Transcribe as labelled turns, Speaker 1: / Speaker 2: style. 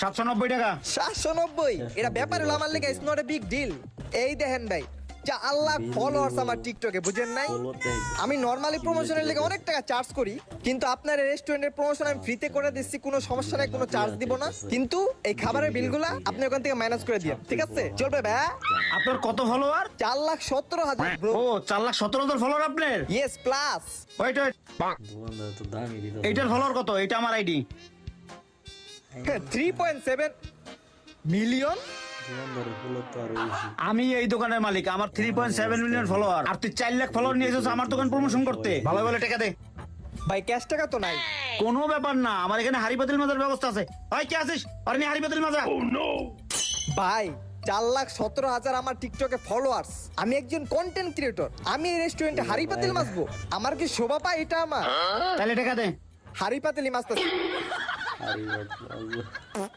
Speaker 1: 790 টাকা।
Speaker 2: 790? এটা ব্যাপার হলো আমার লেগে it's not a big deal. এই দেখেন ভাই, যা আল্লাহ ফলোয়ার্স আমার টিকটকে, বুঝেন নাই? আমি নরমালি প্রমোশনের লেগে অনেক টাকা চার্জ করি, কিন্তু আপনার রেস্টুরেন্টের প্রমোশন আমি ফ্রিতে করে দিচ্ছি, কোনো সমস্যা নাই, কোনো চার্জ দিব না। কিন্তু এই খাবারের বিলগুলা আপনি ওখান থেকে মাইনাস করে দিন, ঠিক আছে? চলবে ভাই?
Speaker 1: আপনার কত ফলোয়ার?
Speaker 2: 4,17,000 ব্রো।
Speaker 1: ও 4,17,000 ফলোয়ার আপনার?
Speaker 2: Yes plus.
Speaker 1: ওয়েট ওয়েট,
Speaker 3: দোকানদার তো দামই দিত।
Speaker 1: এইটার ফলোয়ার কত? এটা আমার আইডি।
Speaker 2: 3.7 মিলিয়ন।
Speaker 3: দোকানদারের ফুলো তো আরো বেশি।
Speaker 1: আমি এই দোকানের মালিক, আমার 3.7 মিলিয়ন ফলোয়ার। আর তুই 4 লাখ ফলোয়ার নিয়ে এসেছিস আমার দোকান প্রমোশন করতে। ভালো ভালো টাকা দে।
Speaker 2: ভাই ক্যাশ টাকা তো নাই।
Speaker 1: কোনো ব্যাপার না, আমার এখানে হাড়ি পাতিল মাজার ব্যবস্থা আছে। ভাই কে আছিস? আর নি হাড়ি পাতিল মাজা।
Speaker 2: ভাই 4,17,000 আমার টিকটকে ফলোয়ার্স, আমি একজন কন্টেন্ট ক্রিয়েটর, আমি এই রেস্টুরেন্টে হাড়ি পাতিল মাছবো? আমার কি শোভা পায় এটা? আমার
Speaker 1: তাহলে টাকা দে।
Speaker 2: হাড়ি পাতিলি মাছতেছি।
Speaker 3: আরে বাবা।